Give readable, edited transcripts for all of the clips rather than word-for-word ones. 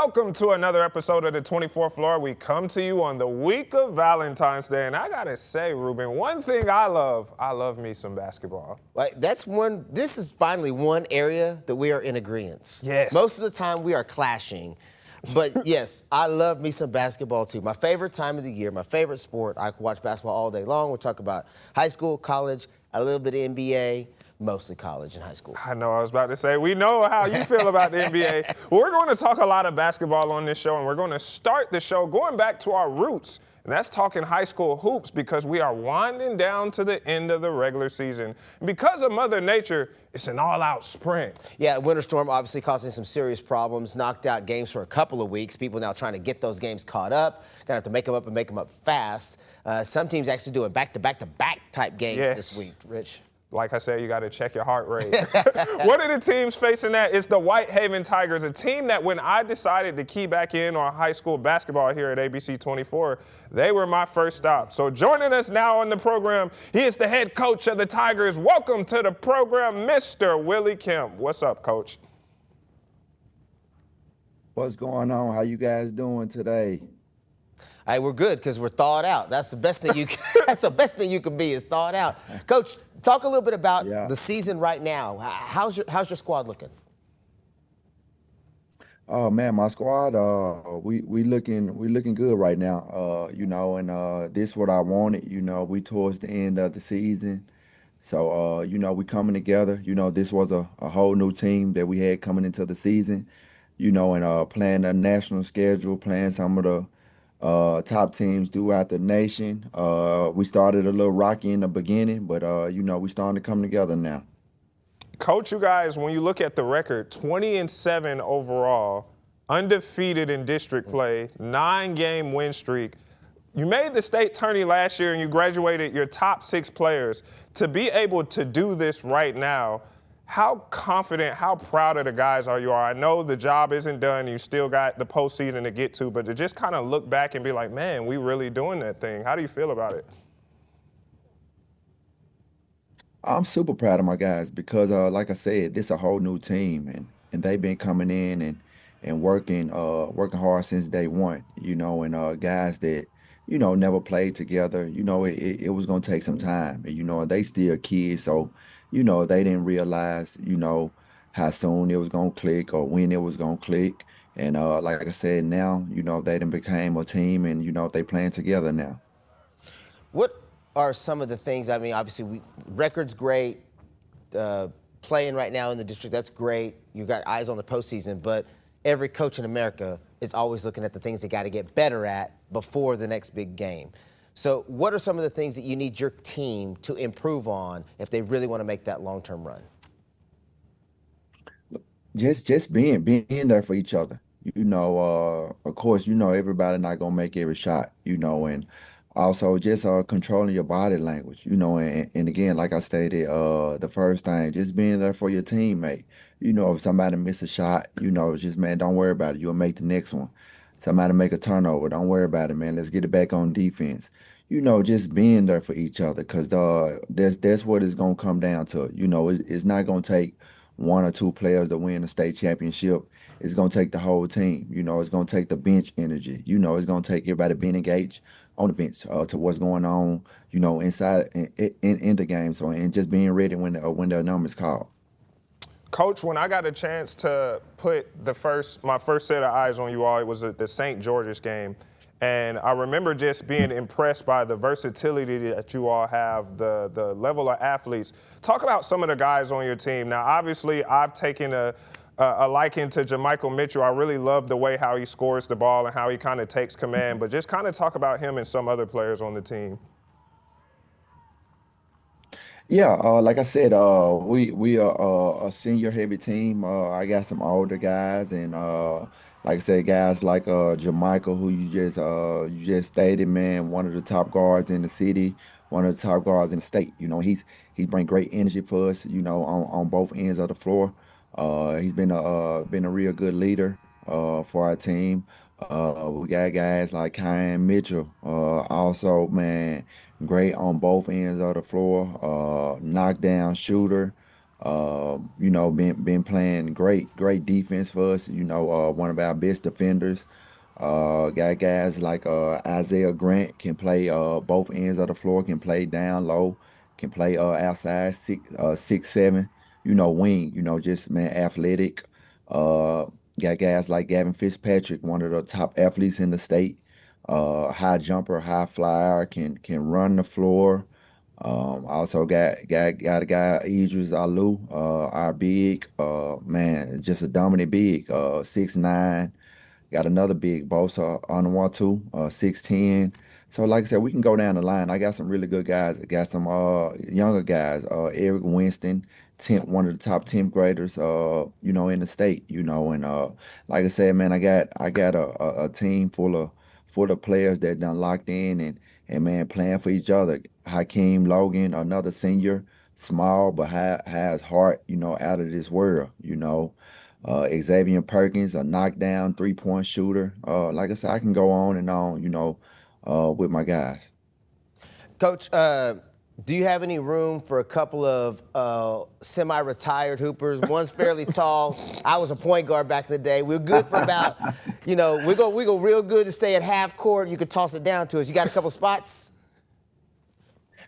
Welcome to another episode of the 24th Floor. We come to you on the week of Valentine's Day. And I got to say, Ruben, one thing I love me some basketball. Right, this is finally one area that we are in agreement. Yes. Most of the time we are clashing. But yes, I love me some basketball too. My favorite time of the year, my favorite sport. I can watch basketball all day long. We'll talk about high school, college, a little bit of NBA. Mostly college and high school. I know I was about to say, we know how you feel about the NBA. Well, we're going to talk a lot of basketball on this show, and we're going to start the show going back to our roots, and that's talking high school hoops because we are winding down to the end of the regular season. And because of Mother Nature, it's an all-out sprint. Yeah, winter storm obviously causing some serious problems, knocked out games for a couple of weeks. People now trying to get those games caught up. Gonna have to make them up and make them up fast. Some teams actually doing back-to-back-to-back type games this week, Rich. Like I said, you got to check your heart rate. One of the teams facing that is the Whitehaven Tigers, a team that when I decided to key back in on high school basketball here at ABC 24, they were my first stop. So joining us now on the program, he is the head coach of the Tigers. Welcome to the program, Mr. Willie Kemp. What's up, Coach? What's going on? How you guys doing today? Hey, we're good because we're thawed out. That's the best thing you can, that's the best thing you can be is thawed out. Coach, talk a little bit about the season right now. How's your squad looking? Oh man, my squad, we looking good right now. This is what I wanted. We towards the end of the season, so we coming together. This was a whole new team that we had coming into the season. And playing a national schedule, playing some of the top teams throughout the nation. We started a little rocky in the beginning, but we starting to come together now. Coach, you guys, when you look at the record, 20-7 overall, undefeated in district play, 9-game win streak. You made the state tourney last year and you graduated your top 6 players. To be able to do this right now, how confident, how proud of the guys are you? I know the job isn't done. You still got the postseason to get to, but to just kind of look back and be like, man, we really doing that thing. How do you feel about it? I'm super proud of my guys because, like I said, this is a whole new team, and they've been coming in and working hard since day one. And guys that never played together. It was gonna take some time, and they still kids, so they didn't realize how soon it was gonna click or when it was gonna click. And like I said, now they done became a team, and they playing together now. What are some of the things? I mean, obviously, record's great. Playing right now in the district, that's great. You got eyes on the postseason, but every coach in America is always looking at the things they got to get better at before the next big game. So what are some of the things that you need your team to improve on if they really want to make that long-term run? Just being there for each other. Of course, everybody not gonna make every shot, and also just controlling your body language, and again, like I stated, the first thing, just being there for your teammate. If somebody miss a shot, just, man, don't worry about it. You'll make the next one. Somebody make a turnover, don't worry about it, man. Let's get it back on defense. Just being there for each other, because that's what it's gonna come down to. It's not gonna take one or two players to win a state championship. It's gonna take the whole team. It's gonna take the bench energy. It's gonna take everybody being engaged on the bench to what's going on, inside in the game. So, and just being ready when the number's called. Coach, when I got a chance to put my first set of eyes on you all, it was at the St. George's game. And I remember just being impressed by the versatility that you all have, the level of athletes. Talk about some of the guys on your team. Now, obviously, I've taken a liking to Jamichael Mitchell. I really love the way how he scores the ball and how he kind of takes command. But just kind of talk about him and some other players on the team. Yeah, like I said, we are a senior heavy team. I got some older guys, and like I said, guys like Jamichael, who you just stated, man, one of the top guards in the city, one of the top guards in the state. He bring great energy for us, on both ends of the floor. He's been a real good leader for our team. We got guys like Kyan Mitchell, also, man, great on both ends of the floor, knockdown shooter. Been playing great defense for us. One of our best defenders. Got guys like Isaiah Grant can play both ends of the floor, can play down low, can play outside 6'7", wing, just man athletic. Uh, Got guys like Gavin Fitzpatrick, one of the top athletes in the state. High jumper, high flyer, can run the floor. Also got a guy Idris Alu, our big man, just a dominant big, 6'9". Got another big Bosa on the one too, 6'10". So like I said, we can go down the line. I got some really good guys. I got some younger guys, Eric Winston, one of the top 10th graders, in the state, and like I said, man, I got a team full of players that done locked in and man playing for each other. Hakeem Logan, another senior, small but has heart, out of this world. Xavier Perkins, a knockdown 3-point shooter. Like I said, I can go on and on, with my guys. Coach, do you have any room for a couple of semi-retired hoopers? One's fairly tall. I was a point guard back in the day. We were good for about, we go real good to stay at half court. You could toss it down to us. You got a couple spots?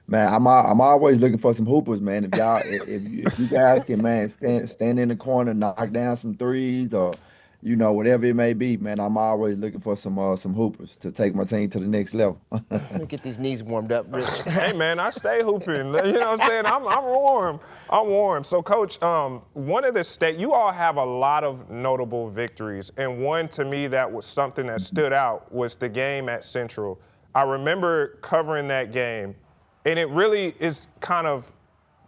Man, I'm always looking for some hoopers, man. If you guys can, man, stand in the corner, knock down some threes, or whatever it may be, man. I'm always looking for some hoopers to take my team to the next level. Let me get these knees warmed up, Rich. Hey, man, I stay hooping. You know what I'm saying? I'm warm. I'm warm. So, Coach, one of you all have a lot of notable victories, and one to me that was something that stood out was the game at Central. I remember covering that game. And it really is kind of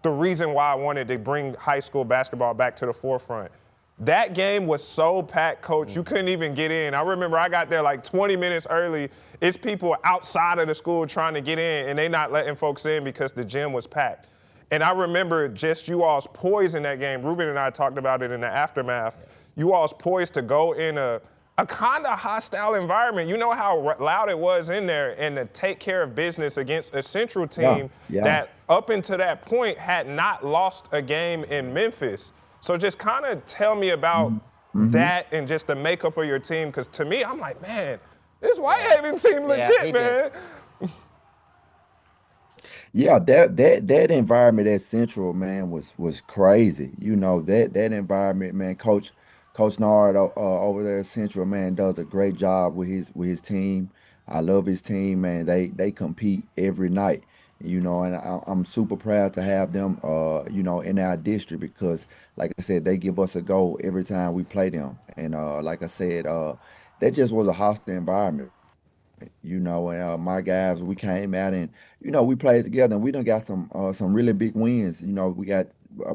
the reason why I wanted to bring high school basketball back to the forefront. That game was so packed, Coach, you couldn't even get in. I remember I got there like 20 minutes early. It's people outside of the school trying to get in, and they not letting folks in because the gym was packed. And I remember just you all's poise in that game. Ruben and I talked about it in the aftermath. You all's poised to go in a kind of hostile environment. You know how loud it was in there, and to take care of business against a Central team that up until that point had not lost a game in Memphis. So just kind of tell me about that and just the makeup of your team, because to me, I'm like, man, this Whitehaven team legit, man. Yeah, that environment at Central, man, was crazy. That environment, man. Coach Nard over there at Central, man, does a great job with his team. I love his team, man. They compete every night, and I'm super proud to have them, in our district because, like I said, they give us a go every time we play them. And like I said, that just was a hostile environment. And my guys, we came out and, we played together and we done got some really big wins. We got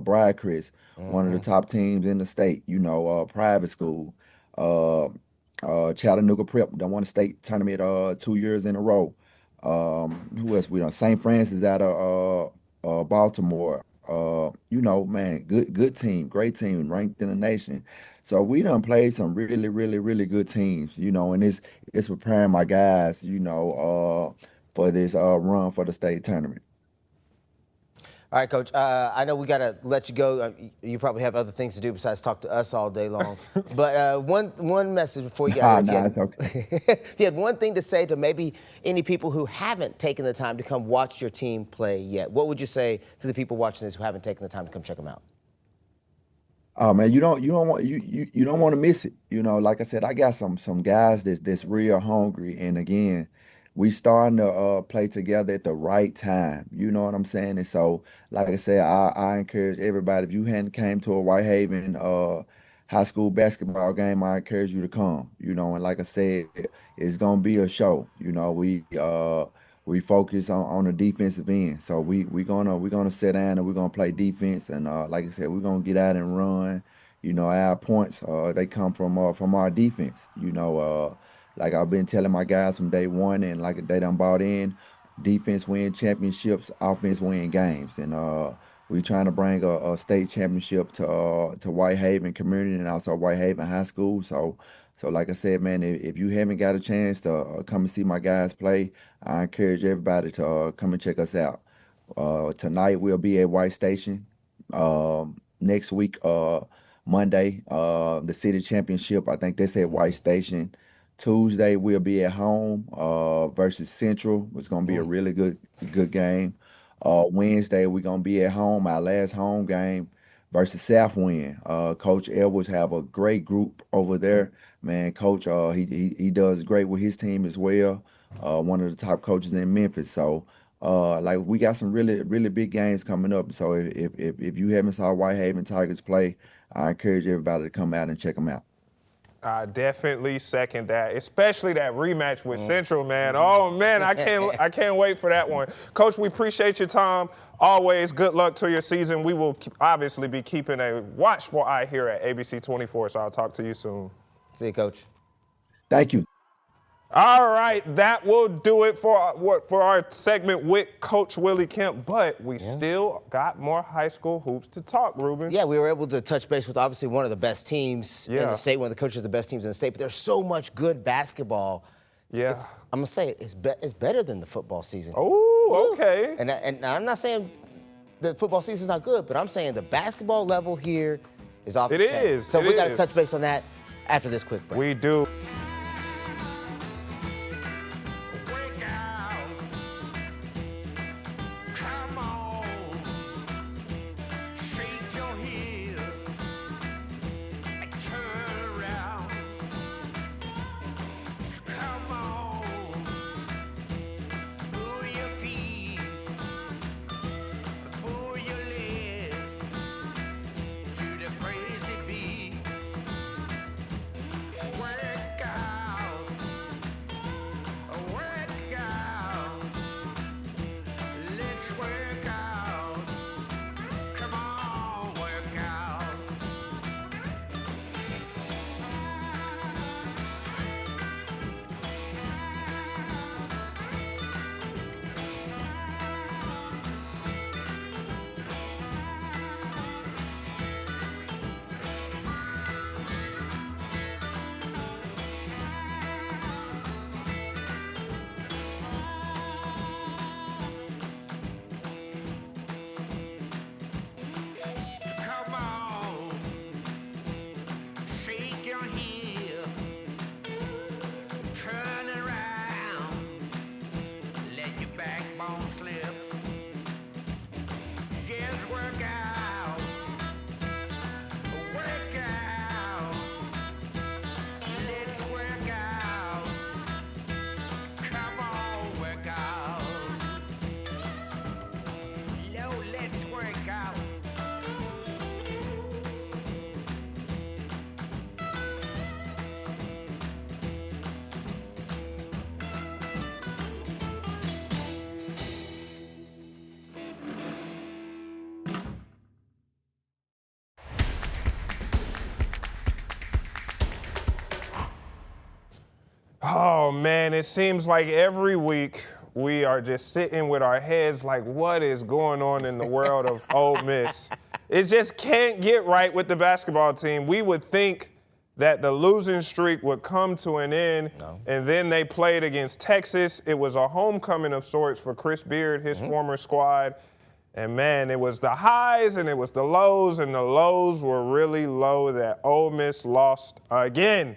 Bride Chris, one of the top teams in the state, private school. Chattanooga Prep done won a state tournament 2 years in a row. Who else we done? St. Francis out of Baltimore. Man, good team, great team, ranked in the nation. So we done played some really, really, really good teams, and it's preparing my guys, for this run for the state tournament. All right, Coach. I know we got to let you go. You probably have other things to do besides talk to us all day long. But one message before you get out. It's okay. If you had one thing to say to maybe any people who haven't taken the time to come watch your team play yet, what would you say to the people watching this who haven't taken the time to come check them out? Oh man, you don't want to miss it. Like I said, I got some guys that's real hungry, and again, we starting to play together at the right time. You know what I'm saying? And so, like I said, I encourage everybody, if you hadn't came to a Whitehaven high school basketball game, I encourage you to come. And like I said, it's gonna be a show. We focus on the defensive end. So we're gonna sit down and we're gonna play defense. And like I said, we're gonna get out and run. Our points they come from our defense. Like I've been telling my guys from day one, and like they done bought in, defense win championships, offense win games, and we trying to bring a state championship to Whitehaven community and also Whitehaven High School. So like I said, man, if you haven't got a chance to come and see my guys play, I encourage everybody to come and check us out. Tonight we'll be at White Station. Next week, Monday, the city championship. I think that's at White Station. Tuesday we'll be at home versus Central. It's gonna be a really good game. Wednesday we're gonna be at home, our last home game versus Southwind. Coach Edwards have a great group over there. Man, Coach, he does great with his team as well. One of the top coaches in Memphis. So like we got some really big games coming up. So if you haven't saw Whitehaven Tigers play, I encourage everybody to come out and check them out. I definitely second that, especially that rematch with Central, man. Oh man, I can't wait for that one. Coach, we appreciate your time. Always good luck to your season. We will obviously be keeping a watchful eye here at ABC 24, so I'll talk to you soon. See you, Coach. Thank you. All right, that will do it for our segment with Coach Willie Kemp, but we still got more high school hoops to talk, Ruben. Yeah, we were able to touch base with obviously one of the best teams in the state, one of the coaches of the best teams in the state, but there's so much good basketball. Yeah. I'm going to say it's better than the football season. Oh, okay. And I'm not saying the football season's not good, but I'm saying the basketball level here is off the chain. It is. So we got to touch base on that after this quick break. We do. Oh, man, it seems like every week we are just sitting with our heads like, what is going on in the world of Ole Miss? It just can't get right with the basketball team. We would think that the losing streak would come to an end, and then they played against Texas. It was a homecoming of sorts for Chris Beard, his former squad. And, man, it was the highs and it was the lows, and the lows were really low that Ole Miss lost again.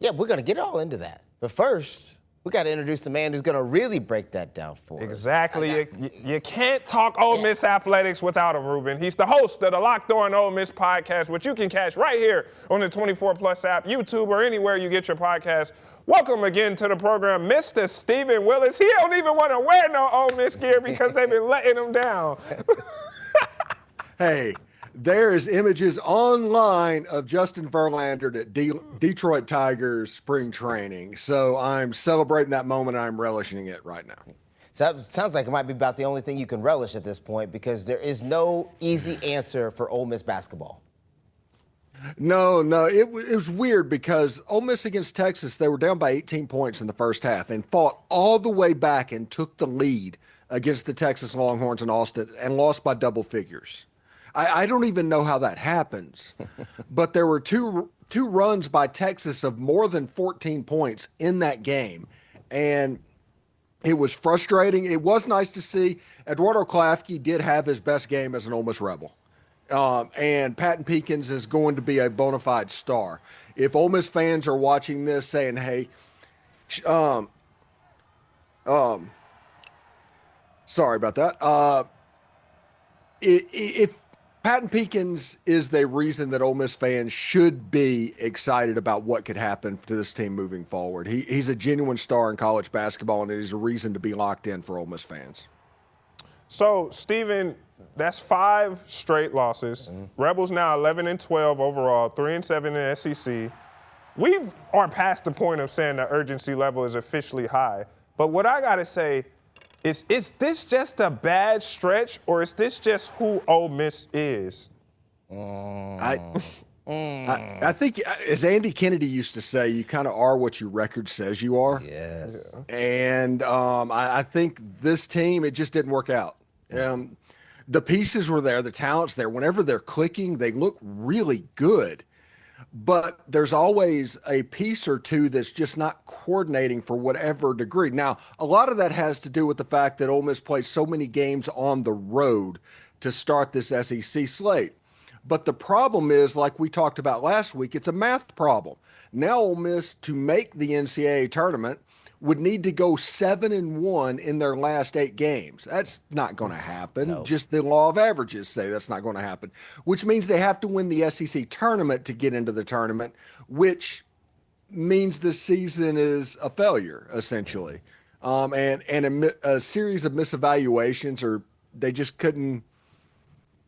Yeah, we're going to get all into that. But first, we got to introduce the man who's going to really break that down for us. Exactly. You can't talk Ole Miss athletics without him, Ruben. He's the host of the Locked On Ole Miss podcast, which you can catch right here on the 24 Plus app, YouTube, or anywhere you get your podcast. Welcome again to the program, Mr. Stephen Willis. He don't even want to wear no Ole Miss gear because they've been letting him down. Hey. There's images online of Justin Verlander at Detroit Tigers spring training. So I'm celebrating that moment. I'm relishing it right now. So that sounds like it might be about the only thing you can relish at this point, because there is no easy answer for Ole Miss basketball. No, it was weird because Ole Miss against Texas, they were down by 18 points in the first half and fought all the way back and took the lead against the Texas Longhorns in Austin and lost by double figures. I don't even know how that happens, but there were two runs by Texas of more than 14 points in that game, and it was frustrating. It was nice to see. Eduardo Klafke did have his best game as an Ole Miss Rebel. And Patton Peekins is going to be a bona fide star. If Ole Miss fans are watching this saying, hey, sorry about that. If Patton Peekins is the reason that Ole Miss fans should be excited about what could happen to this team moving forward. He's a genuine star in college basketball, and it is a reason to be locked in for Ole Miss fans. So, Stephen, that's 5 straight losses. Rebels now 11-12 overall, 3-7 in the SEC. We are past the point of saying the urgency level is officially high. But what I got to say is this just a bad stretch, or is this just who Ole Miss is? I think, as Andy Kennedy used to say, you kind of are what your record says you are. Yes. And I think this team, it just didn't work out. The pieces were there, the talent's there. Whenever they're clicking, they look really good. But there's always a piece or two that's just not coordinating for whatever degree. Now, a lot of that has to do with the fact that Ole Miss plays so many games on the road to start this SEC slate. But the problem is, like we talked about last week, it's a math problem. Now Ole Miss, to make the NCAA tournament, would need to go 7-1 in their last 8 games. That's not going to happen. No. Just the law of averages say that's not going to happen, which means they have to win the SEC tournament to get into the tournament, which means the season is a failure, essentially. And a series of misevaluations, or they just couldn't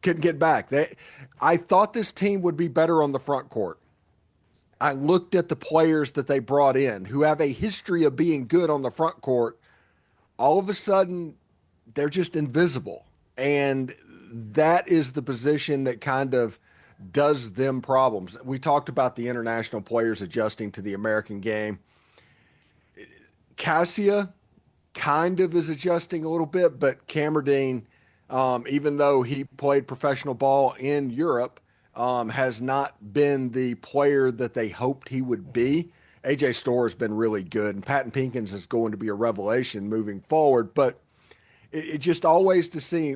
get back. I thought this team would be better on the front court. I looked at the players that they brought in who have a history of being good on the front court. All of a sudden, they're just invisible. And that is the position that kind of does them problems. We talked about the international players adjusting to the American game. Cassia kind of is adjusting a little bit, but Camerdine, even though he played professional ball in Europe, has not been the player that they hoped he would be. A.J. Storr has been really good, and Patton Peekins is going to be a revelation moving forward. But it just always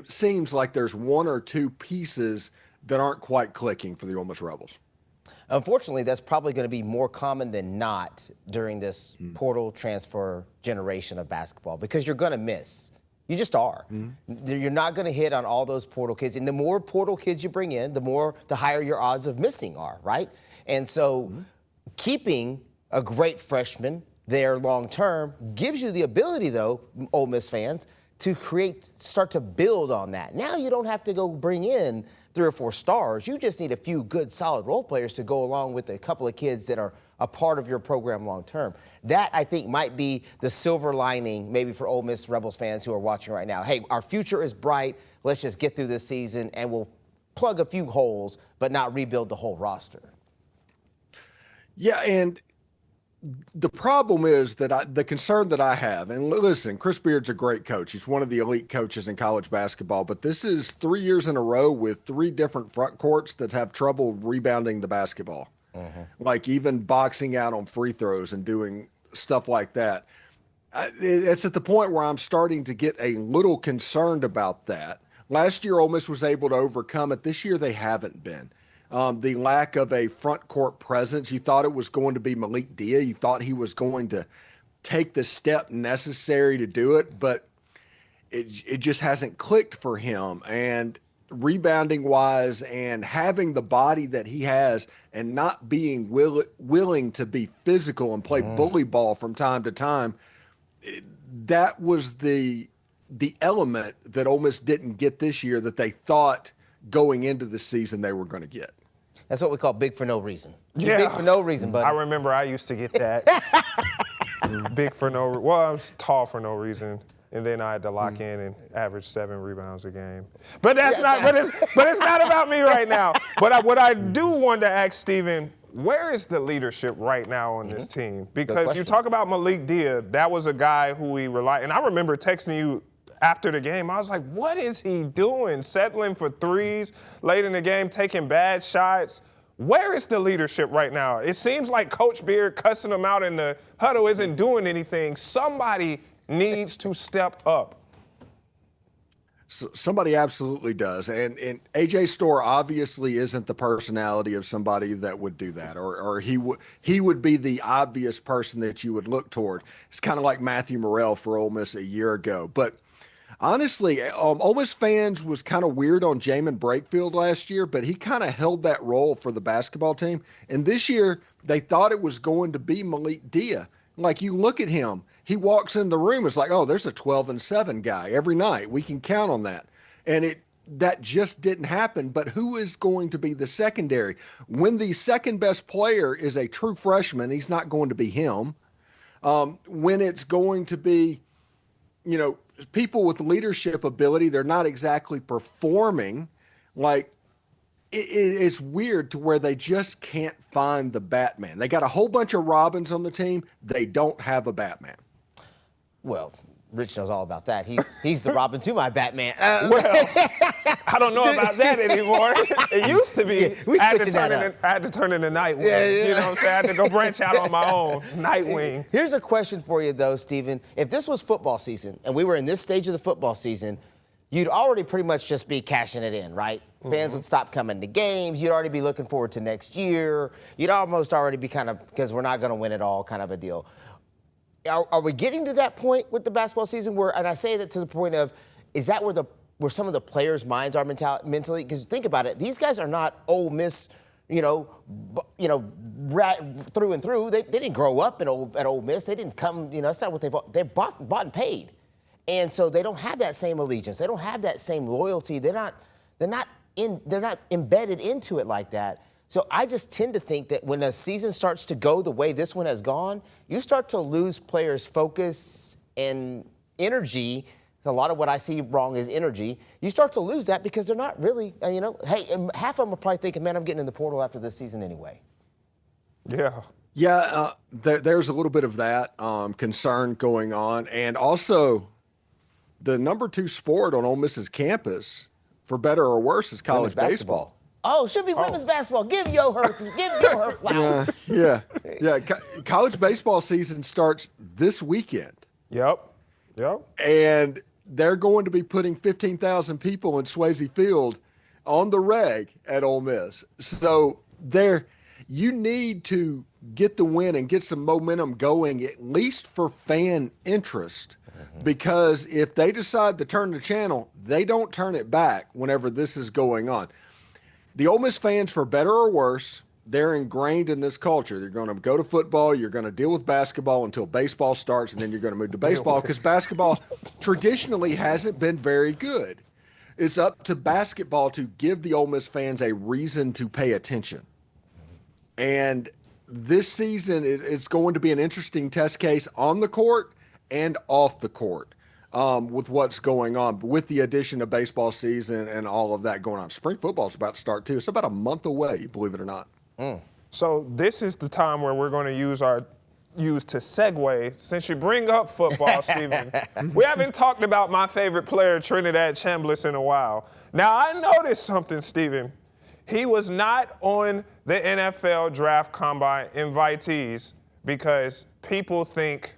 seems like there's one or two pieces that aren't quite clicking for the Ole Miss Rebels. Unfortunately, that's probably going to be more common than not during this portal transfer generation of basketball, because you're going to miss. You just are. You're not going to hit on all those portal kids. And the more portal kids you bring in, the higher your odds of missing are, right? And so keeping a great freshman there long term gives you the ability, though, Ole Miss fans, to start to build on that. Now you don't have to go bring in 3 or 4 stars. You just need a few good, solid role players to go along with a couple of kids that are a part of your program long term. That, I think, might be the silver lining maybe for Ole Miss Rebels fans who are watching right now. Hey, our future is bright. Let's just get through this season, and we'll plug a few holes, but not rebuild the whole roster. Yeah, and the problem is that the concern that I have, and listen, Chris Beard's a great coach. He's one of the elite coaches in college basketball, but this is 3 years in a row with 3 different front courts that have trouble rebounding the basketball. Like even boxing out on free throws and doing stuff like that. It's at the point where I'm starting to get a little concerned about that. Last year, Ole Miss was able to overcome it. This year, they haven't been. The lack of a front court presence. You thought it was going to be Malik Dia. You thought he was going to take the step necessary to do it, but it just hasn't clicked for him. And rebounding wise and having the body that he has and not being willing to be physical and play bully ball from time to time, that was the element that Ole Miss didn't get this year that they thought going into the season they were going to get. That's what we call big for no reason. Yeah. Big for no reason, buddy. I remember I used to get that. Big for no reason. Well, I was tall for no reason. And then I had to lock in and average 7 rebounds a game. But that's not. But it's not about me right now. But what I do want to ask Stephen, where is the leadership right now on this team? Because you talk about Malik Dia, that was a guy who we relied. And I remember texting you after the game. I was like, what is he doing? Settling for threes late in the game, taking bad shots. Where is the leadership right now? It seems like Coach Beard cussing him out in the huddle isn't doing anything. Somebody needs to step up. Somebody absolutely does. And AJ Storr obviously isn't the personality of somebody that would do that, or he would be the obvious person that you would look toward. It's kind of like Matthew Morrell for Ole Miss a year ago. But honestly, Ole Miss fans was kind of weird on Jamin Brakefield last year, but he kind of held that role for the basketball team. And this year, they thought it was going to be Malik Dia. Like, you look at him, he walks in the room, it's like, oh, there's a 12-7 guy every night. We can count on that. And that just didn't happen. But who is going to be the secondary? When the second best player is a true freshman, he's not going to be him. When it's going to be, people with leadership ability, they're not exactly performing. Like, it's weird to where they just can't find the Batman. They got a whole bunch of Robins on the team. They don't have a Batman. Well, Rich knows all about that. He's the Robin to my Batman. Well, I don't know about that anymore. It used to be. We I had to turn into Nightwing. You know what I'm saying? I had to go branch out on my own. Nightwing. Here's a question for you, though, Stephen. If this was football season and we were in this stage of the football season, you'd already pretty much just be cashing it in, right? Mm-hmm. Fans would stop coming to games. You'd already be looking forward to next year. You'd almost already be kind of, because we're not going to win it all, kind of a deal. Are we getting to that point with the basketball season where, and I say that to the point of, is that where some of the players' minds are mentally? Because think about it, these guys are not Ole Miss, through and through. They didn't grow up at Ole Miss. They didn't come, that's not what they bought and paid. And so they don't have that same allegiance. They don't have that same loyalty. They're not embedded into it like that. So I just tend to think that when a season starts to go the way this one has gone, you start to lose players' focus and energy. A lot of what I see wrong is energy. You start to lose that because they're not really, hey, half of them are probably thinking, man, I'm getting in the portal after this season anyway. Yeah. Yeah, there's a little bit of that concern going on. And also, the number 2 sport on Ole Miss's campus, for better or worse, is college baseball. Oh, should be women's basketball. Give yo her flowers. Yeah. College baseball season starts this weekend. Yep. And they're going to be putting 15,000 people in Swayze Field on the reg at Ole Miss. So you need to get the win and get some momentum going, at least for fan interest. Because if they decide to turn the channel, they don't turn it back whenever this is going on. The Ole Miss fans, for better or worse, they're ingrained in this culture. You're going to go to football, you're going to deal with basketball until baseball starts, and then you're going to move to baseball because basketball traditionally hasn't been very good. It's up to basketball to give the Ole Miss fans a reason to pay attention. And this season, it's going to be an interesting test case on the court and off the court. With what's going on, with the addition of baseball season and all of that going on. Spring football is about to start, too. It's about a month away, believe it or not. So this is the time where we're going to use to segue. Since you bring up football, Stephen, we haven't talked about my favorite player, Trinidad Chambliss, in a while. Now, I noticed something, Stephen. He was not on the NFL Draft Combine invitees because people think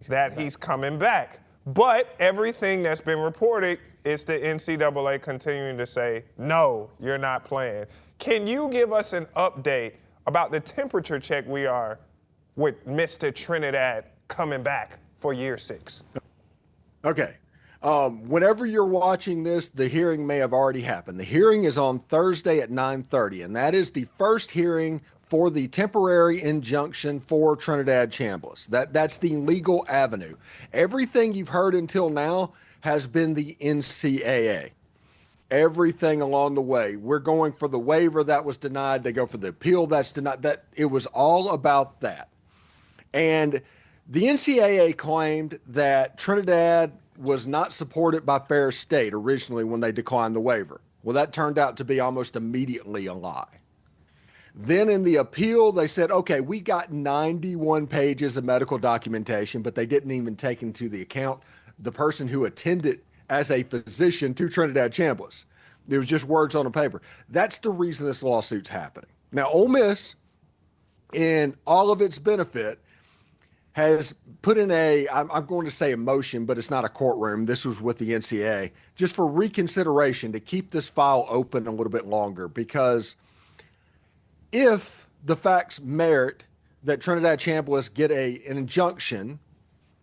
that he's coming back. But everything that's been reported is the NCAA continuing to say, no, you're not playing. Can you give us an update about the temperature check we are with Mr. Trinidad coming back for year 6? Okay. Whenever you're watching this, the hearing may have already happened. The hearing is on Thursday at 9:30, and that is the first hearing for the temporary injunction for Trinidad Chambliss. That's the legal avenue. Everything you've heard until now has been the NCAA. Everything along the way. We're going for the waiver that was denied. They go for the appeal that's denied. That it was all about that. And the NCAA claimed that Trinidad was not supported by Ferris State originally when they declined the waiver. Well, that turned out to be almost immediately a lie. Then in the appeal, they said, okay, we got 91 pages of medical documentation, but they didn't even take into the account the person who attended as a physician to Trinidad Chambliss. It was just words on a paper. That's the reason this lawsuit's happening. Now, Ole Miss, in all of its benefit, has put in I'm going to say a motion, but it's not a courtroom. This was with the NCAA, just for reconsideration to keep this file open a little bit longer. Because if the facts merit that Trinidad Chambliss get an injunction,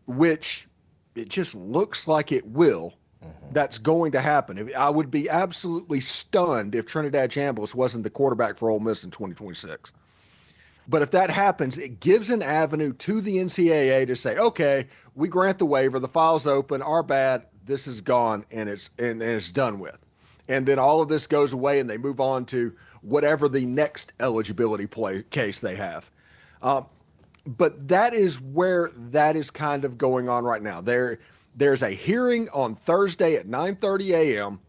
which it just looks like it will, that's going to happen. I would be absolutely stunned if Trinidad Chambliss wasn't the quarterback for Ole Miss in 2026. But if that happens, it gives an avenue to the NCAA to say, okay, we grant the waiver, the file's open, our bad, this is gone, and it's done with. And then all of this goes away and they move on to whatever the next eligibility case they have. But that is where that is kind of going on right now. There's a hearing on Thursday at 9:30 a.m.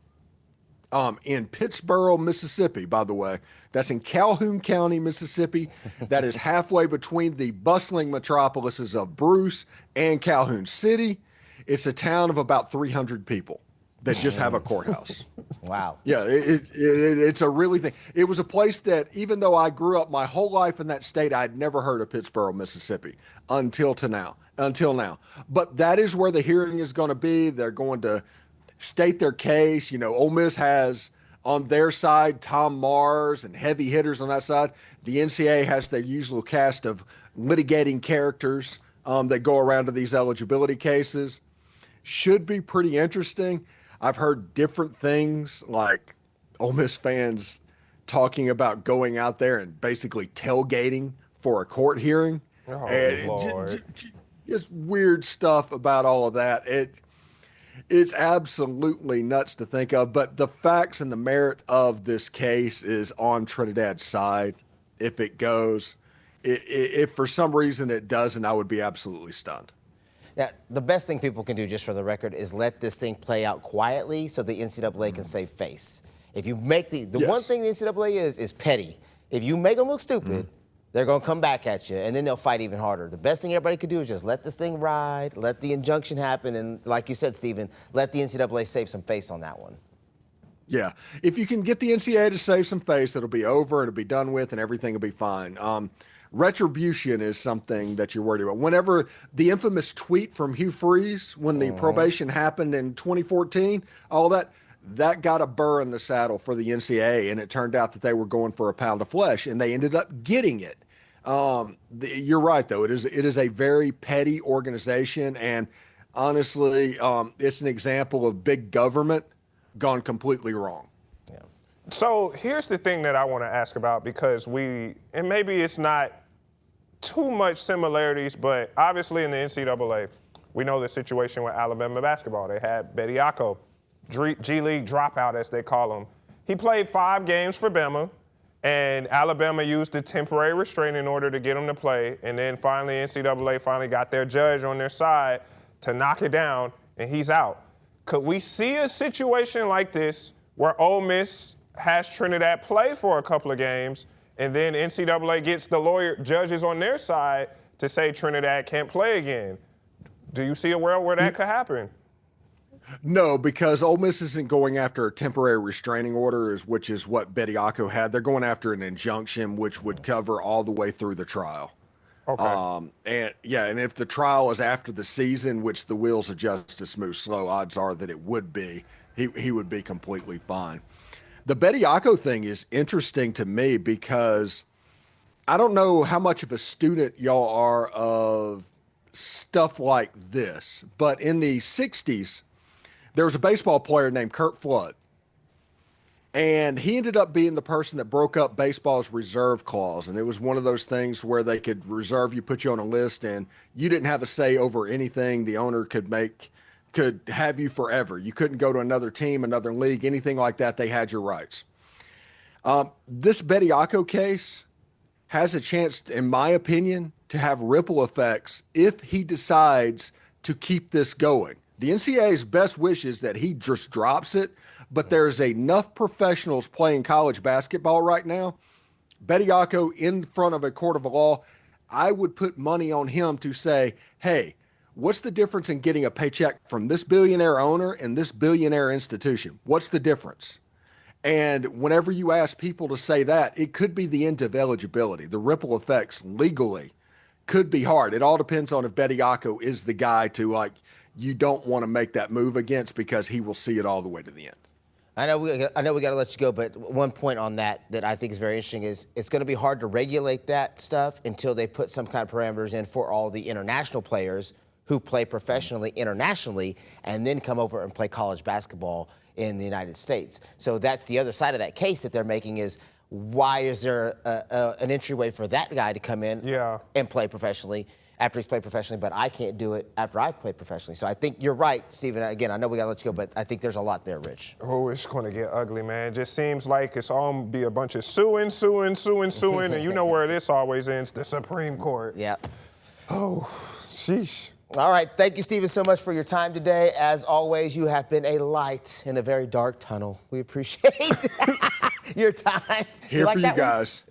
In Pittsboro, Mississippi, by the way. That's in Calhoun County, Mississippi. That is halfway between the bustling metropolises of Bruce and Calhoun City. It's a town of about 300 people that just have a courthouse. Wow. Yeah, it's a really thing. It was a place that, even though I grew up my whole life in that state, I'd never heard of Pittsboro, Mississippi until now. But that is where the hearing is going to be. They're going to state their case. You know, Ole Miss has on their side Tom Mars and heavy hitters on that side. The NCAA has their usual cast of litigating characters that go around to these eligibility cases. Should be pretty interesting. I've heard different things, like Ole Miss fans talking about going out there and basically tailgating for a court hearing. Oh, and Lord. Just weird stuff about all of that. It's absolutely nuts to think of, but the facts and the merit of this case is on Trinidad's side. If it goes, if for some reason it doesn't, I would be absolutely stunned. Now, the best thing people can do, just for the record, is let this thing play out quietly so the NCAA can save face. If you make the Yes. one thing the NCAA is petty. If you make them look stupid, they're going to come back at you, and then they'll fight even harder. The best thing everybody could do is just let this thing ride, let the injunction happen, and like you said, Stephen, let the NCAA save some face on that one. Yeah. If you can get the NCAA to save some face, it'll be over, it'll be done with, and everything will be fine. Retribution is something that you're worried about. Whenever the infamous tweet from Hugh Freeze, when the probation happened in 2014, all that got a burr in the saddle for the NCAA, and it turned out that they were going for a pound of flesh, and they ended up getting it. You're right, though. It is a very petty organization, and honestly, it's an example of big government gone completely wrong. Yeah. So here's the thing that I want to ask about, because and maybe it's not too much similarities, but obviously in the NCAA, we know the situation with Alabama basketball. They had Bediako, G League dropout, as they call him. He played 5 games for Bama, and Alabama used a temporary restraining order to get him to play, and then finally NCAA finally got their judge on their side to knock it down, and he's out. Could we see a situation like this where Ole Miss has Trinidad play for a couple of games, and then NCAA gets the judges on their side to say Trinidad can't play again? Do you see a world where that could happen? No, because Ole Miss isn't going after a temporary restraining order, which is what Bediako had. They're going after an injunction, which would cover all the way through the trial. Okay. And if the trial is after the season, which the wheels of justice move slow, odds are that it would be, he would be completely fine. The Bediako thing is interesting to me because I don't know how much of a student y'all are of stuff like this, but in the 60s, there was a baseball player named Curt Flood, and he ended up being the person that broke up baseball's reserve clause. And it was one of those things where they could reserve you, put you on a list, and you didn't have a say over anything. The owner could have you forever. You couldn't go to another team, another league, anything like that. They had your rights. This Bediako case has a chance, in my opinion, to have ripple effects if he decides to keep this going. The NCAA's best wish is that he just drops it, but there's enough professionals playing college basketball right now. Bediako in front of a court of law, I would put money on him to say, hey, what's the difference in getting a paycheck from this billionaire owner and this billionaire institution? What's the difference? And whenever you ask people to say that, it could be the end of eligibility. The ripple effects legally could be hard. It all depends on if Bediako is the guy to, like, you don't want to make that move against because he will see it all the way to the end. I know we got to let you go, but one point on that I think is very interesting is it's going to be hard to regulate that stuff until they put some kind of parameters in for all the international players who play professionally internationally and then come over and play college basketball in the United States. So that's the other side of that case that they're making is why is there an entryway for that guy to come in and play professionally after he's played professionally, but I can't do it after I've played professionally. So I think you're right, Stephen. Again, I know we got to let you go, but I think there's a lot there, Rich. Oh, it's going to get ugly, man. It just seems like it's all going to be a bunch of suing, and you know where this always ends, the Supreme Court. Yeah. Oh, sheesh. All right. Thank you, Stephen, so much for your time today. As always, you have been a light in a very dark tunnel. We appreciate your time. Here for you guys.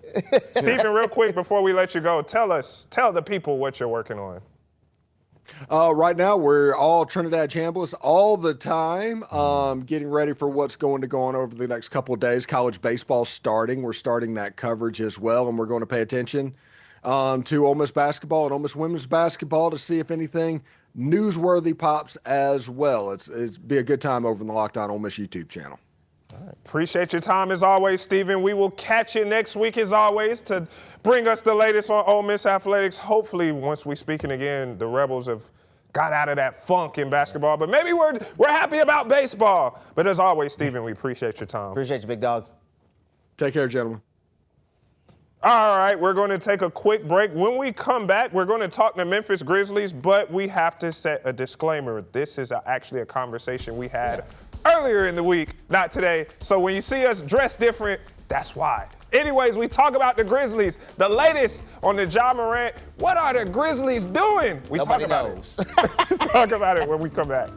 Stephen, real quick before we let you go, tell the people what you're working on. Right now, we're all Trinidad Chambliss all the time, getting ready for what's going to go on over the next couple of days. College baseball starting. We're starting that coverage as well, and we're going to pay attention to Ole Miss basketball and Ole Miss women's basketball to see if anything newsworthy pops as well. It's be a good time over in the Locked On Ole Miss YouTube channel. All right. Appreciate your time as always, Stephen. We will catch you next week as always to bring us the latest on Ole Miss athletics. Hopefully, once we speaking again, the Rebels have got out of that funk in basketball. But maybe we're happy about baseball. But as always, Stephen, we appreciate your time. Appreciate you, big dog. Take care, gentlemen. All right, we're going to take a quick break. When we come back, we're going to talk to Memphis Grizzlies, but we have to set a disclaimer. This is actually a conversation we had earlier in the week, not today. So when you see us dressed different, that's why. Anyways, we talk about the Grizzlies, the latest on the Ja Morant. What are the Grizzlies doing? We Nobody talk about knows. it. Talk about it when we come back.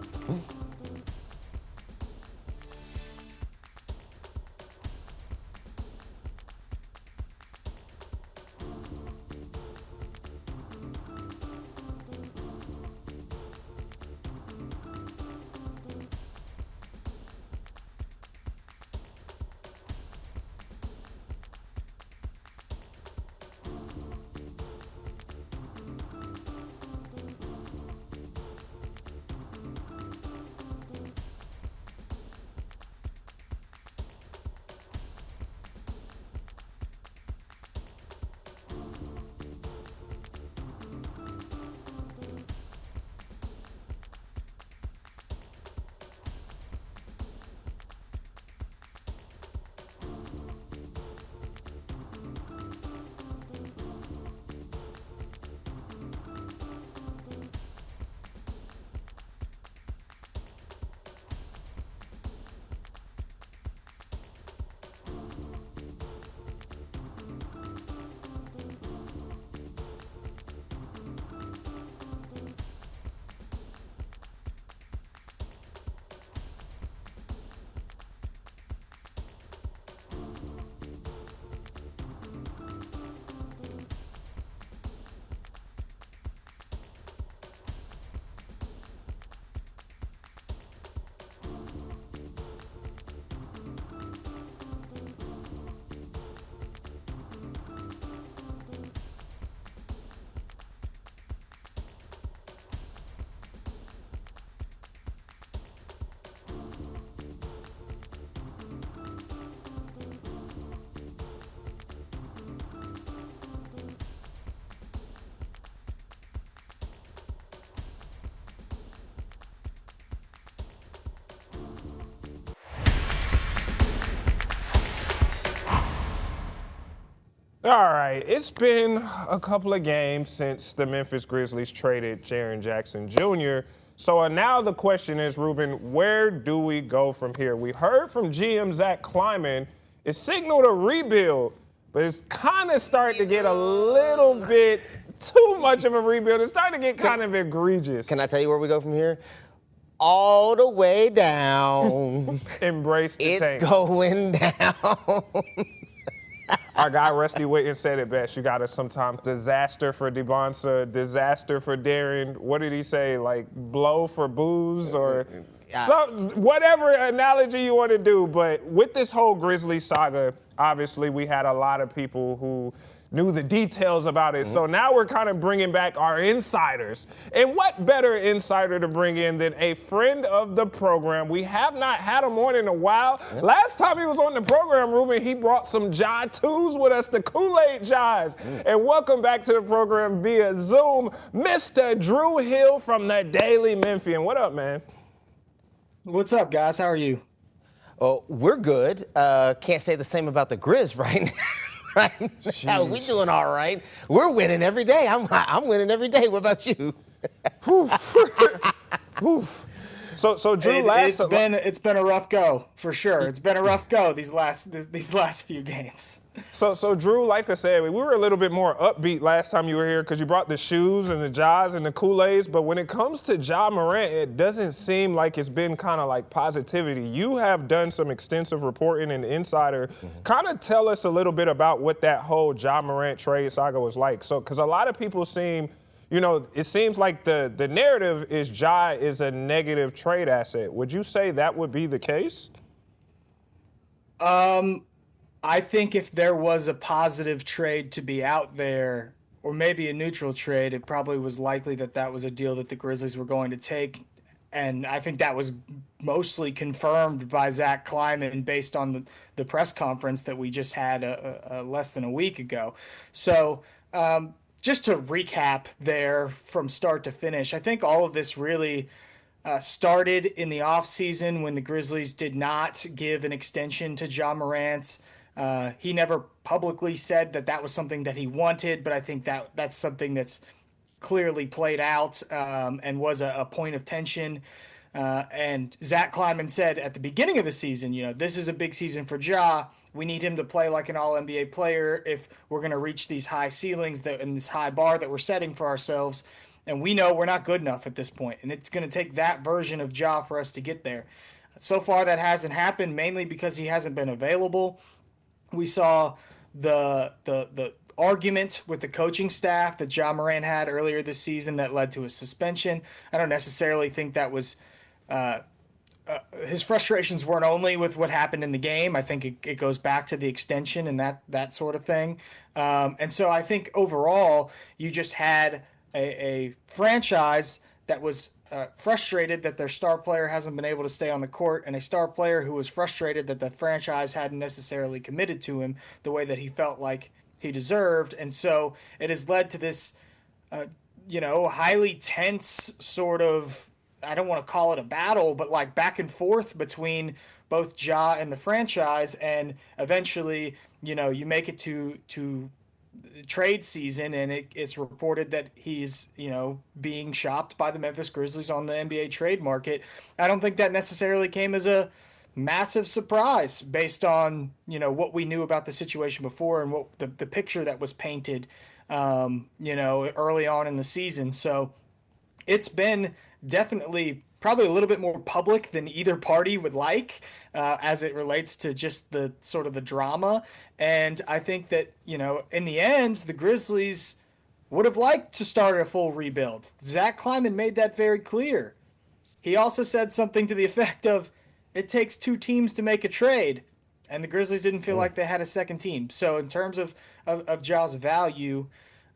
All right, it's been a couple of games since the Memphis Grizzlies traded Jaren Jackson Jr. So now the question is, Ruben, where do we go from here? We heard from GM Zach Kleiman. It signaled a rebuild, but it's kind of starting to get a little bit too much of a rebuild. It's starting to get kind of egregious. Can I tell you where we go from here? All the way down. Embrace the tank. It's going down. Our guy Rusty Witten said it best. You got to sometimes disaster for DeBonsa, disaster for Darren. What did he say? Like blow for booze or whatever analogy you want to do. But with this whole Grizzly saga, obviously we had a lot of people who knew the details about it. So now we're kind of bringing back our insiders. And what better insider to bring in than a friend of the program? We have not had him on in a while. Last time he was on the program, Ruben, he brought some Jai 2s with us, the Kool-Aid Jais. And welcome back to the program via Zoom, Mr. Drew Hill from the Daily Memphian. What up, man? What's up, guys? How are you? Oh, we're good. Can't say the same about the Grizz right now. Right now, we doing all right. We're winning every day. I'm winning every day. What about you? So Drew, it's been a rough go for sure. It's been a rough go these last few games. So Drew, like I said, we were a little bit more upbeat last time you were here because you brought the shoes and the Jais and the Kool-Aids. But when it comes to Ja Morant, it doesn't seem like it's been kind of like positivity. You have done some extensive reporting in Insider. Kind of tell us a little bit about what that whole Ja Morant trade saga was like. So, because a lot of people seem, it seems like the narrative is Ja is a negative trade asset. Would you say that would be the case? I think if there was a positive trade to be out there, or maybe a neutral trade, it probably was likely that was a deal that the Grizzlies were going to take. And I think that was mostly confirmed by Zach Kleiman based on the press conference that we just had less than a week ago. So just to recap there from start to finish, I think all of this really started in the offseason when the Grizzlies did not give an extension to Ja Morant. He never publicly said that was something that he wanted, but I think that's something that's clearly played out and was a point of tension. And Zach Kleiman said at the beginning of the season, this is a big season for Ja. We need him to play like an all-NBA player if we're going to reach these high ceilings and this high bar that we're setting for ourselves. And we know we're not good enough at this point, and it's going to take that version of Ja for us to get there. So far, that hasn't happened, mainly because he hasn't been available. We saw the argument with the coaching staff that Ja Morant had earlier this season that led to a suspension. I don't necessarily think that was his frustrations weren't only with what happened in the game. I think it goes back to the extension and that sort of thing. And so I think overall you just had a franchise that was frustrated that their star player hasn't been able to stay on the court, and a star player who was frustrated that the franchise hadn't necessarily committed to him the way that he felt like he deserved. And so it has led to this, highly tense sort of, I don't want to call it a battle, but like back and forth between both Ja and the franchise. And eventually, you make it to trade season, and it's reported that he's being shopped by the Memphis Grizzlies on the NBA trade market. I don't think that necessarily came as a massive surprise based on what we knew about the situation before and what the picture that was painted early on in the season. So it's been definitely probably a little bit more public than either party would like as it relates to just the sort of the drama. And I think that, in the end, the Grizzlies would have liked to start a full rebuild. Zach Kleiman made that very clear. He also said something to the effect of, it takes two teams to make a trade, and the Grizzlies didn't feel like they had a second team. So in terms of Ja's value,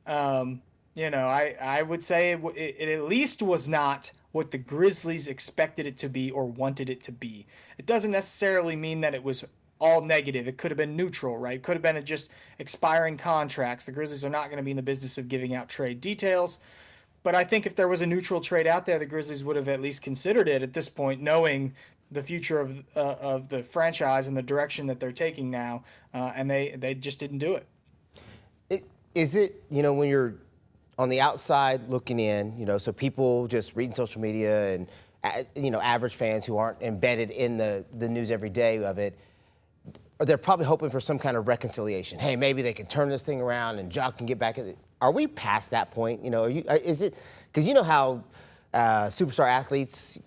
I would say it at least was not what the Grizzlies expected it to be or wanted it to be. It doesn't necessarily mean that it was all negative. It could have been neutral, right? It could have been just expiring contracts. The Grizzlies are not going to be in the business of giving out trade details. But I think if there was a neutral trade out there, the Grizzlies would have at least considered it at this point, knowing the future of the franchise and the direction that they're taking now, and they just didn't do it. Is it, when you're on the outside looking in, so people just reading social media and, average fans who aren't embedded in the news every day of it, they're probably hoping for some kind of reconciliation. Hey, maybe they can turn this thing around and Ja can get back. Are we past that point? Is it, because how superstar athletes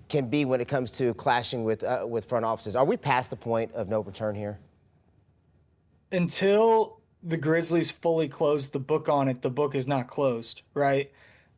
can be when it comes to clashing with front offices. Are we past the point of no return here? Until the Grizzlies fully close the book on it, the book is not closed, right?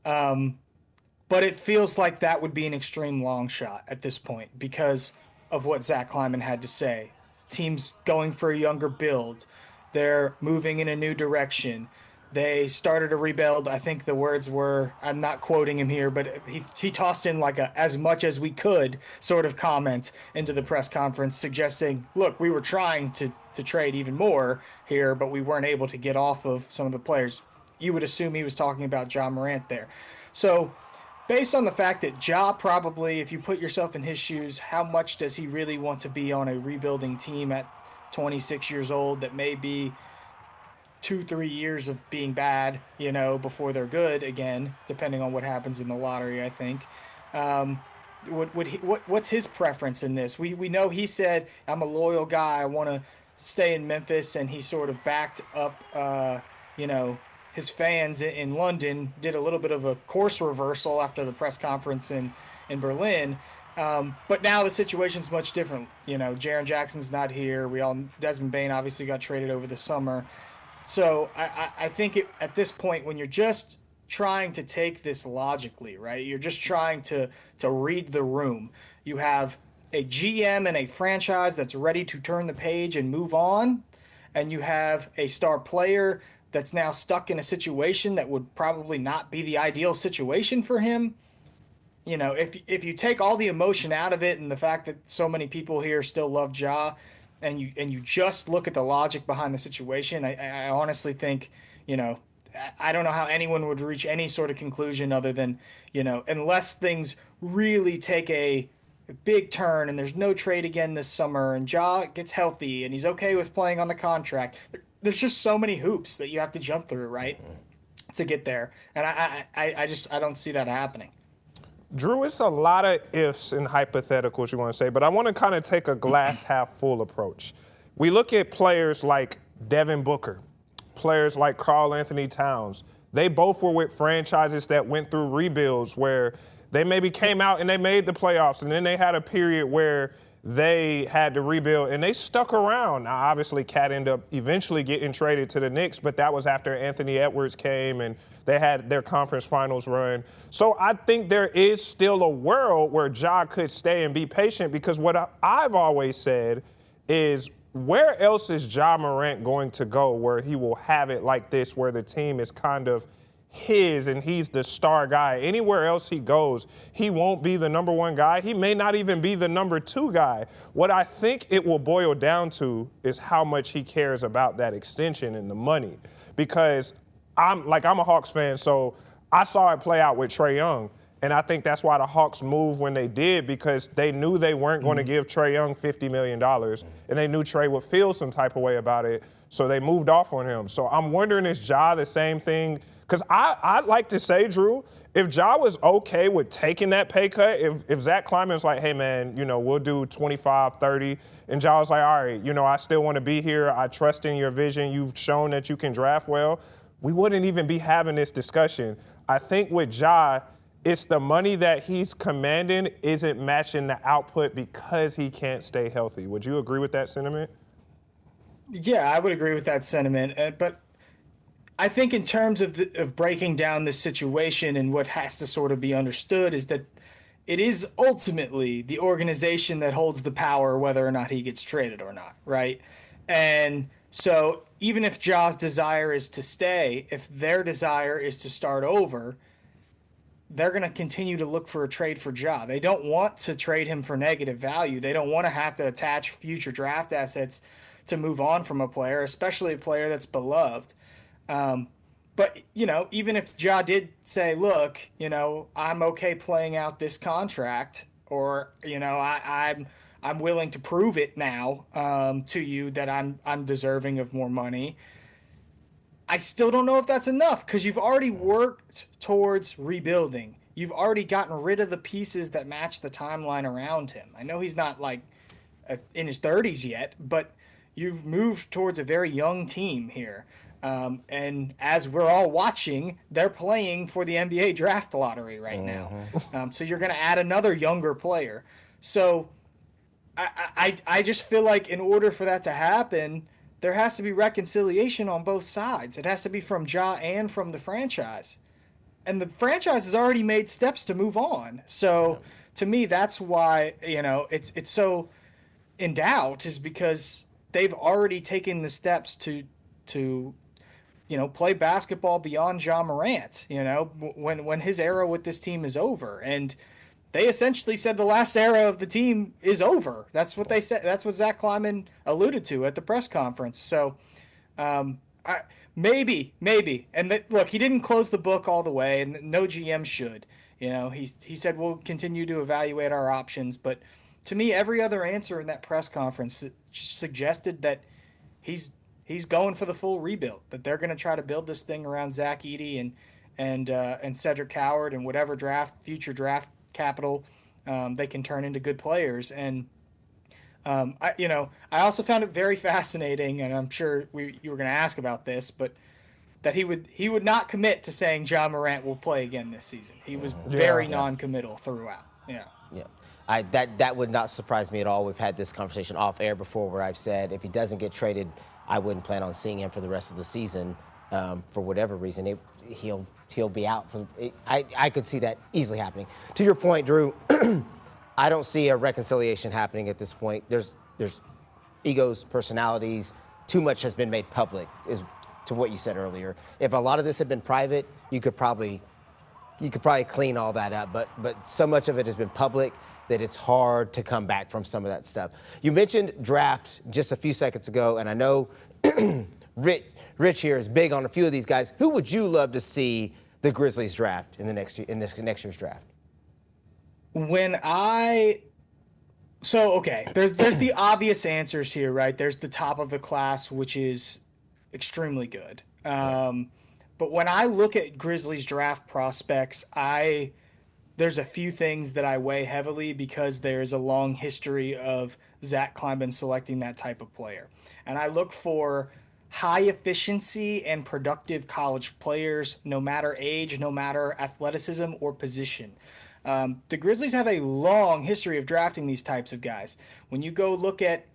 But it feels like that would be an extreme long shot at this point because of what Zach Kleiman had to say. Teams going for a younger build, They're moving in a new direction. They started a rebuild. I think the words were, I'm not quoting him here, but he tossed in like a as much as we could sort of comment into the press conference, suggesting, look, we were trying to trade even more here, but we weren't able to get off of some of the players. You would assume he was talking about Ja Morant there. So based on the fact that Ja probably, if you put yourself in his shoes, how much does he really want to be on a rebuilding team at 26 years old that may be 2-3 years of being bad, before they're good again, depending on what happens in the lottery, I think. What's his preference in this? We know he said, I'm a loyal guy, I want to stay in Memphis, and he sort of backed up, his fans in London, did a little bit of a course reversal after the press conference in Berlin. But now the situation's much different. Jaren Jackson's not here. Desmond Bane obviously got traded over the summer. So I think at this point, when you're just trying to take this logically, right? You're just trying to read the room. You have a GM and a franchise that's ready to turn the page and move on, and you have a star player that's now stuck in a situation that would probably not be the ideal situation for him. If you take all the emotion out of it and the fact that so many people here still love Ja, and you just look at the logic behind the situation, I honestly think, I don't know how anyone would reach any sort of conclusion other than, unless things really take a big turn and there's no trade again this summer and Ja gets healthy and he's okay with playing on the contract. There's just so many hoops that you have to jump through, right, to get there. And I don't see that happening. Drew, it's a lot of ifs and hypotheticals you want to say, but I want to kind of take a glass half full approach. We look at players like Devin Booker, players like Karl Anthony Towns. They both were with franchises that went through rebuilds where they maybe came out and they made the playoffs, and then they had a period where they had to rebuild, and they stuck around. Now, obviously, Cat ended up eventually getting traded to the Knicks, but that was after Anthony Edwards came and they had their conference finals run. So I think there is still a world where Ja could stay and be patient, because what I've always said is, where else is Ja Morant going to go where he will have it like this, where the team is kind of his and he's the star guy? Anywhere else he goes, he won't be the number one guy. He may not even be the number two guy. What I think it will boil down to is how much he cares about that extension and the money. Because I'm a Hawks fan, so I saw it play out with Trae Young. And I think that's why the Hawks moved when they did, because they knew they weren't going to give Trae Young $50 million. And they knew Trae would feel some type of way about it. So they moved off on him. So I'm wondering, is Ja the same thing? Because I'd like to say, Drew, if Ja was okay with taking that pay cut, if Zach Kleiman's like, hey, man, we'll do 25, 30, and Ja was like, all right, I still want to be here. I trust in your vision. You've shown that you can draft well. We wouldn't even be having this discussion. I think with Ja, it's the money that he's commanding isn't matching the output because he can't stay healthy. Would you agree with that sentiment? Yeah, I would agree with that sentiment. But I think in terms of breaking down this situation, and what has to sort of be understood is that it is ultimately the organization that holds the power whether or not he gets traded or not, right? And so even if Ja's desire is to stay, if their desire is to start over, they're going to continue to look for a trade for Ja. They don't want to trade him for negative value. They don't want to have to attach future draft assets to move on from a player, especially a player that's beloved. But, even if Ja did say, look, I'm okay playing out this contract, or, I'm willing to prove it now to you that I'm deserving of more money, I still don't know if that's enough, because you've already worked towards rebuilding. You've already gotten rid of the pieces that match the timeline around him. I know he's not in his 30s yet, but you've moved towards a very young team here. And as we're all watching, they're playing for the NBA draft lottery right now. So you're going to add another younger player. So I just feel like in order for that to happen, there has to be reconciliation on both sides. It has to be from Ja and from the franchise. And the franchise has already made steps to move on. So to me, that's why, it's so in doubt, is because they've already taken the steps to play basketball beyond Ja Morant, when his era with this team is over. And they essentially said the last era of the team is over. That's what they said. That's what Zach Kleiman alluded to at the press conference. So maybe. And look, he didn't close the book all the way, and no GM should. He said we'll continue to evaluate our options. But to me, every other answer in that press conference suggested that he's going for the full rebuild, that they're going to try to build this thing around Zach Edey and Cedric Howard and whatever future draft capital they can turn into good players. And I also found it very fascinating, and I'm sure you were going to ask about this, but that he would not commit to saying Ja Morant will play again this season. He was very non-committal throughout. Yeah. That would not surprise me at all. We've had this conversation off air before, where I've said if he doesn't get traded, I wouldn't plan on seeing him for the rest of the season. For whatever reason, he'll be out. I could see that easily happening. To your point, Drew, I don't see a reconciliation happening at this point. There's egos, personalities. Too much has been made public, is to what you said earlier. If a lot of this had been private, you could probably clean all that up. But so much of it has been public that it's hard to come back from some of that stuff. You mentioned draft just a few seconds ago, and I know Rich here is big on a few of these guys. Who would you love to see the Grizzlies draft in this next year's draft? There's the obvious answers here, right? There's the top of the class, which is extremely good. But when I look at Grizzlies draft prospects, there's a few things that I weigh heavily, because there's a long history of Zach Kleiman selecting that type of player. And I look for high efficiency and productive college players, no matter age, no matter athleticism or position. The Grizzlies have a long history of drafting these types of guys. When you go look at,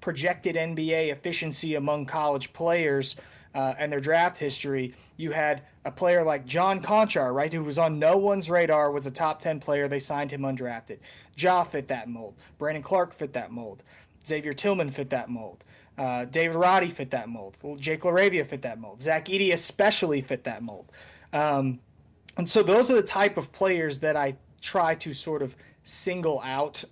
projected NBA efficiency among college players and their draft history, you had a player like John Conchar, right, who was on no one's radar, was a top 10 player. They signed him undrafted. Ja fit that mold. Brandon Clark fit that mold. Xavier Tillman fit that mold. David Roddy fit that mold. Jake LaRavia fit that mold. Zach Edey especially fit that mold. And so those are the type of players that I try to sort of single out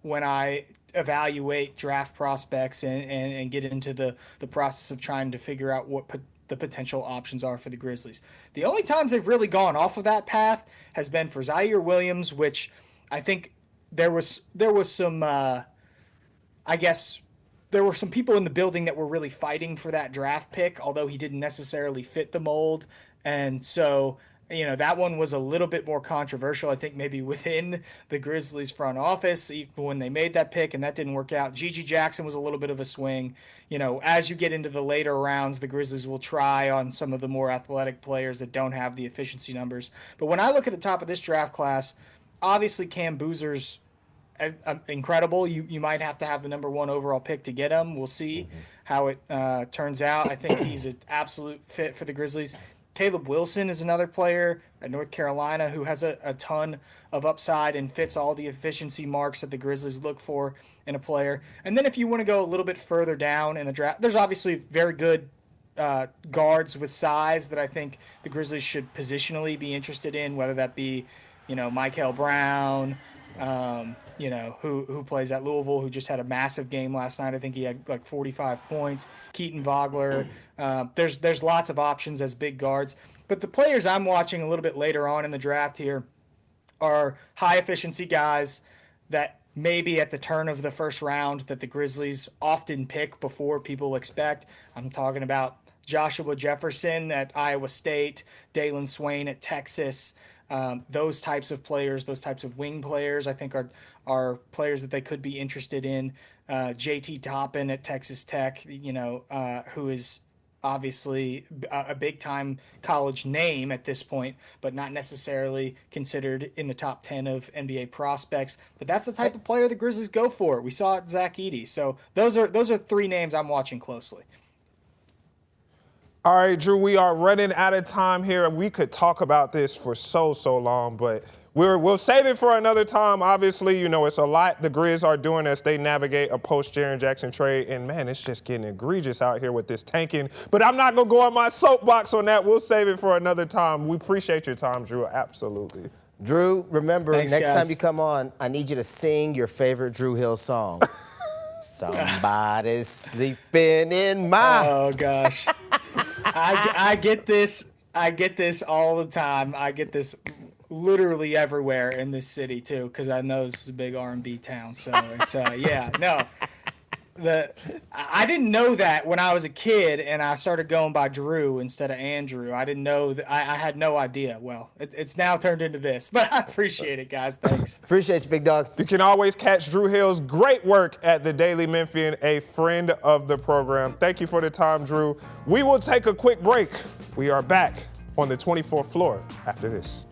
when I evaluate draft prospects and get into the process of trying to figure out what the potential options are for the Grizzlies. The only times they've really gone off of that path has been for Zaire Williams, which I think there was some there were some people in the building that were really fighting for that draft pick, although he didn't necessarily fit the mold. And so, that one was a little bit more controversial, I think, maybe within the Grizzlies front office when they made that pick, and that didn't work out. Gigi Jackson was a little bit of a swing. As you get into the later rounds, the Grizzlies will try on some of the more athletic players that don't have the efficiency numbers. But when I look at the top of this draft class, obviously Cam Boozer's incredible. You might have to have the number 1 overall pick to get him. We'll see how it turns out. I think he's an absolute fit for the Grizzlies. Caleb Wilson is another player at North Carolina who has a ton of upside and fits all the efficiency marks that the Grizzlies look for in a player. And then if you want to go a little bit further down in the draft, there's obviously very good guards with size that I think the Grizzlies should positionally be interested in, whether that be, Michael Brown, who plays at Louisville, who just had a massive game last night. I think he had like 45 points. Keaton Vogler. There's lots of options as big guards. But the players I'm watching a little bit later on in the draft here are high-efficiency guys that maybe at the turn of the first round that the Grizzlies often pick before people expect. I'm talking about Joshua Jefferson at Iowa State, Dalen Swain at Texas. Those types of players, those types of wing players, I think are players that they could be interested in. JT Toppin at Texas Tech, who is obviously a big-time college name at this point, but not necessarily considered in the top 10 of NBA prospects. But that's the type of player the Grizzlies go for. We saw it Zach Edey. So those are 3 names I'm watching closely. All right, Drew, we are running out of time here. We could talk about this for so long, but we'll save it for another time. Obviously, it's a lot the Grizz are doing as they navigate a post-Jaren Jackson trade. And, man, it's just getting egregious out here with this tanking. But I'm not going to go on my soapbox on that. We'll save it for another time. We appreciate your time, Drew. Absolutely. Drew, remember, Thanks, next guys. time you come on, I need you to sing your favorite Drew Hill song. Somebody's sleeping in my... Oh, gosh. I get this. I get this all the time. I get this literally everywhere in this city too, because I know this is a big R&B town. So it's I didn't know that when I was a kid and I started going by Drew instead of Andrew. I didn't know that. I had no idea. Well, it's now turned into this, but I appreciate it, guys. Thanks. Appreciate you, big dog. You can always catch Drew Hill's great work at the Daily Memphian, a friend of the program. Thank you for the time, Drew. We will take a quick break. We are back on the 24th floor after this.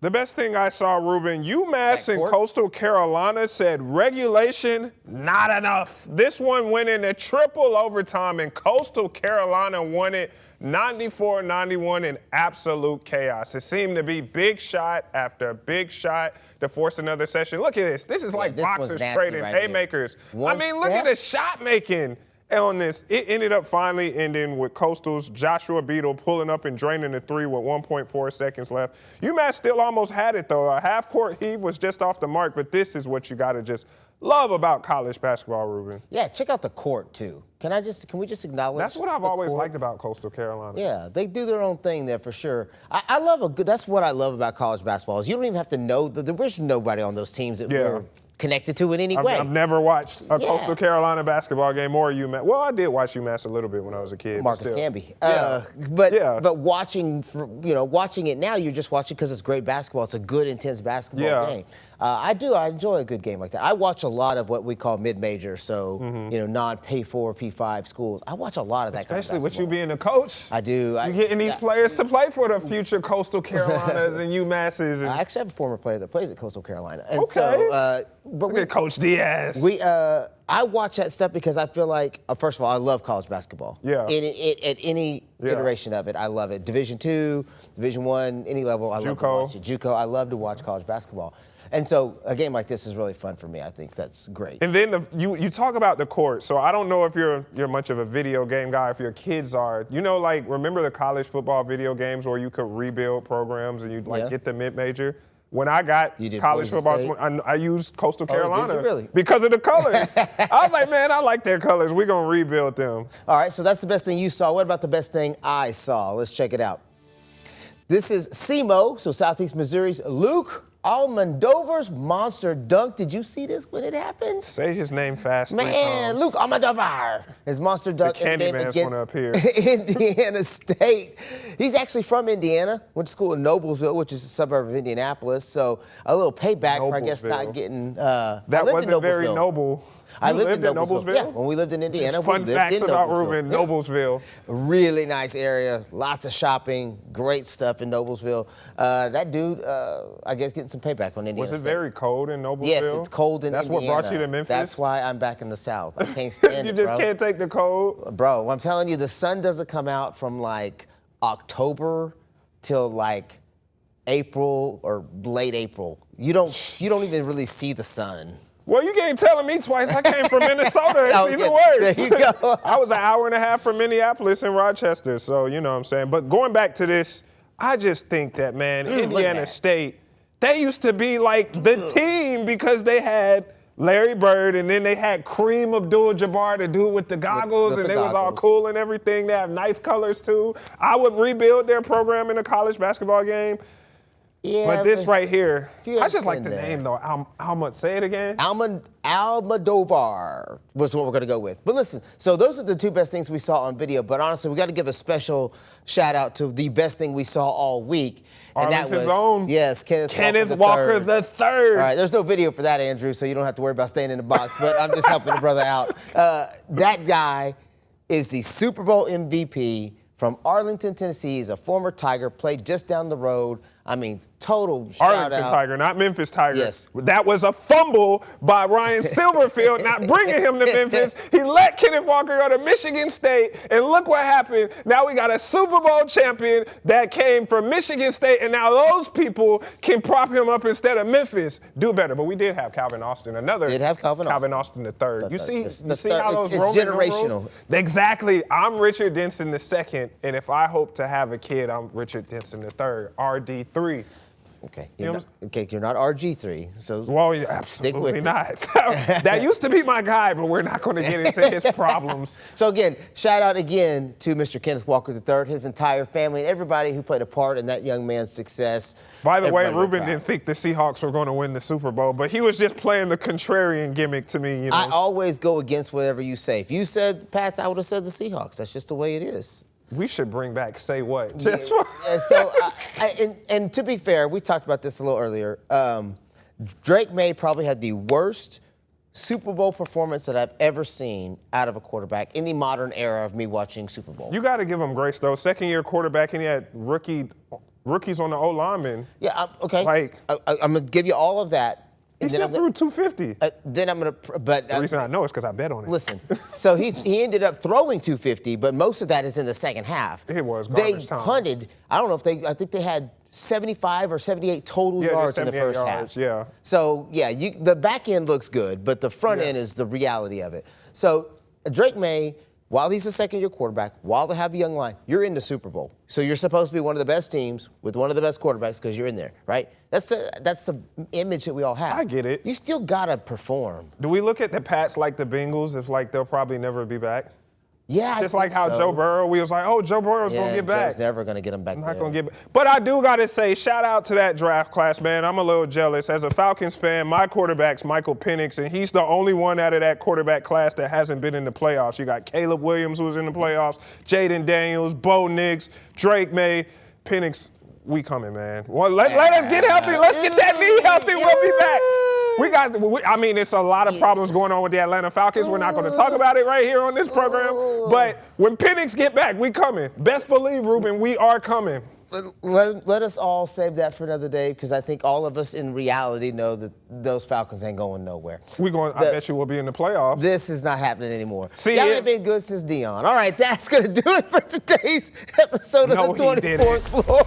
The best thing I saw, Ruben, UMass and Coastal Carolina said regulation, not enough. This one went into triple overtime, and Coastal Carolina won it 94-91 in absolute chaos. It seemed to be big shot after big shot to force another session. Look at this. This is like this was boxers nasty trading right haymakers. One I mean, look at the shot making on this. It ended up finally ending with Coastal's Joshua Beadle pulling up and draining the three with 1.4 seconds left. UMass still almost had it, though. A half-court heave was just off the mark, but this is what you got to just love about college basketball, Ruben. Yeah, check out the court, too. Can we just acknowledge That's what I've always court? liked about Coastal Carolina. Yeah, they do their own thing there for sure. That's what I love about college basketball is you don't even have to know, there's nobody on those teams that we're connected to in any way. I've never watched a Coastal Carolina basketball game or UMass. Well, I did watch UMass a little bit when I was a kid. Marcus Camby. But watching it now, you're just watching because it's great basketball. It's a good, intense basketball game. I enjoy a good game like that. I watch a lot of what we call mid-major, so non-P4, P5 schools. I watch a lot of that kind of basketball. Especially with you being a coach. I do. You're getting these players to play for the future Coastal Carolinas and UMasses. I actually have a former player that plays at Coastal Carolina. And look at Coach Diaz. I watch that stuff because I feel like, first of all, I love college basketball. Yeah. At any iteration of it, I love it. Division II, Division I, any level, I love to watch it. JUCO, I love to watch college basketball. And so a game like this is really fun for me. I think that's great. And then you talk about the court. So I don't know if you're much of a video game guy, if your kids are. Remember the college football video games where you could rebuild programs and you'd get the mid-major? When I got college football, I used Coastal Carolina. Did you really? Because of the colors. I was like, man, I like their colors. We're going to rebuild them. All right, so that's the best thing you saw. What about the best thing I saw? Let's check it out. This is SEMO, so Southeast Missouri's Luke Almodovar's monster dunk. Did you see this when it happened? Say his name fast. Man, Luke Almodovar. His monster dunk in the game against Indiana State. He's actually from Indiana. Went to school in Noblesville, which is a suburb of Indianapolis. So a little payback for, I guess, not getting. That wasn't very noble. I lived in Noblesville. Yeah, when we lived in Indiana. Fun facts about Ruben, Noblesville. Really nice area, lots of shopping, great stuff in Noblesville. That dude, I guess, getting some payback on Indiana State. Was it very cold in Noblesville? Yes, it's cold in Indiana. That's what brought you to Memphis? That's why I'm back in the South. I can't stand you it, just can't take the cold? Bro, I'm telling you, the sun doesn't come out from like October till like April or late April. You don't even really see the sun. Well, you ain't telling me twice. I came from Minnesota. It's even worse. There you go. I was an hour and a half from Minneapolis and Rochester, so you know what I'm saying. But going back to this, I just think that, man, Indiana State, they used to be like the team because they had Larry Bird, and then they had Kareem Abdul-Jabbar, the dude with the goggles, and they was all cool and everything. They have nice colors, too. I would rebuild their program in a college basketball game. Yeah, but this right here, I just like the name, though. Say it again. Almodovar was what we're going to go with. But listen, so those are the two best things we saw on video. But honestly, we got to give a special shout out to the best thing we saw all week. And that was, own. Yes, Kenneth Walker the third. All right, there's no video for that, Andrew, so you don't have to worry about staying in the box. But I'm just helping the brother out. That guy is the Super Bowl MVP from Arlington, Tennessee. He's a former Tiger, played just down the road. I mean, total shout Arlington out. Tiger, not Memphis Tiger. Yes. That was a fumble by Ryan Silverfield, not bringing him to Memphis. He let Kenneth Walker go to Michigan State, and look what happened. Now we got a Super Bowl champion that came from Michigan State, and now those people can prop him up instead of Memphis. Do better. But we did have Calvin Austin, Calvin Austin the third. You see how those Roman generational. Numerals? Exactly. I'm Richard Denson the second, and if I hope to have a kid, I'm Richard Denson the third, RD3. Okay, you're not RG3, so stick with it. Not. That used to be my guy, but we're not going to get into his problems. So again, shout out again to Mr. Kenneth Walker III, his entire family, and everybody who played a part in that young man's success. By the way, Ruben didn't think the Seahawks were going to win the Super Bowl, but he was just playing the contrarian gimmick to me. You know? I always go against whatever you say. If you said Pats, I would have said the Seahawks. That's just the way it is. We should bring back Say What. And to be fair, we talked about this a little earlier. Drake May probably had the worst Super Bowl performance that I've ever seen out of a quarterback in the modern era of me watching Super Bowl. You got to give him grace, though. Second-year quarterback, and he had rookies on the O-lineman. Yeah, okay. I'm going to give you all of that. He still threw 250. Then I'm going to, but the reason I know is because I bet on it. Listen, so he ended up throwing 250, but most of that is in the second half. It was garbage time. They punted. I don't know if I think they had 75 or 78 total yards in the first half. Yeah. So yeah, the back end looks good, but the front end is the reality of it. So Drake May, while he's a second-year quarterback, while they have a young line, you're in the Super Bowl. So you're supposed to be one of the best teams with one of the best quarterbacks because you're in there, right? That's the image that we all have. I get it. You still got to perform. Do we look at the Pats like the Bengals? It's like they'll probably never be back? Yeah, just like how Joe Burrow, we was like, oh, Joe Burrow's going to get back. Joe's never going to get him back. Not going to get back. But I do got to say, shout out to that draft class, man. I'm a little jealous. As a Falcons fan, my quarterback's Michael Penix, and he's the only one out of that quarterback class that hasn't been in the playoffs. You got Caleb Williams, who was in the playoffs, Jaden Daniels, Bo Nix, Drake May, Penix. We coming, man. Well, let us get healthy. Let's get that knee healthy. We'll be back. It's a lot of problems going on with the Atlanta Falcons. We're not going to talk about it right here on this program. But when Penix get back, we coming. Best believe, Ruben, we are coming. Let us all save that for another day because I think all of us in reality know that those Falcons ain't going nowhere. I bet you will be in the playoffs. This is not happening anymore. Y'all ain't been good since Dion. All right, that's going to do it for today's episode of the 24th Floor.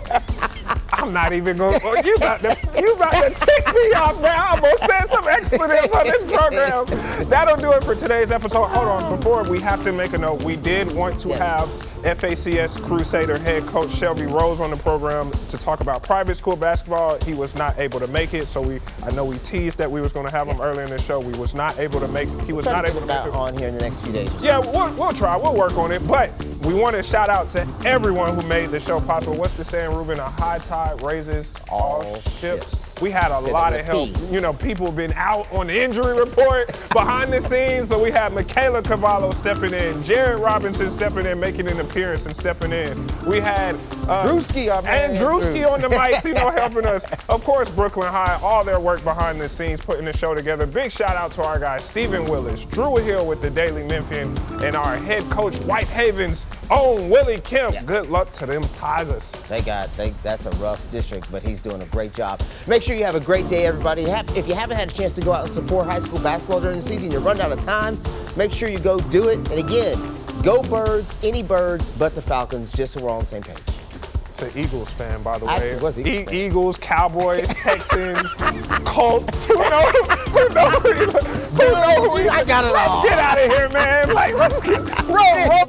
I'm not even going to. You about to tick me off now. I'm going to send some expletives on this program. That'll do it for today's episode. Hold on. Before we have to make a note, we did want to have FACS Crusader head coach Shelby Rose on the program to talk about private school basketball. He was not able to make it, so I know we teased that we was going to have him earlier in the show. We was not able to make. He was not able to make it on here in the next few days. Yeah, we'll try. We'll work on it, but We want to shout out to everyone who made the show possible. What's the saying, Ruben? A high tide raises all ships. We had a lot of help. You know, people have been out on the injury report, behind the scenes. So we had Michaela Cavallo stepping in, Jared Robinson stepping in, making an appearance and stepping in. We had Drewski, our man, Drewski on the mics, you know, helping us. Of course, Brooklyn High, all their work behind the scenes, putting the show together. Big shout out to our guys, Stephen Willis, Drew Hill with the Daily Memphian, and our head coach, Whitehaven's own Willie Kemp. Yeah. Good luck to them Tigers. That's a rough district, but he's doing a great job. Make sure you have a great day, everybody. If you haven't had a chance to go out and support high school basketball during the season, you're running out of time, make sure you go do it. And again, go Birds, any birds but the Falcons, just so we're all on the same page. It's an Eagles fan, by the way. Actually, was Eagles, Cowboys, Texans, Colts. Who knows? I got it all. Get out of here, man. Like, let's get roll.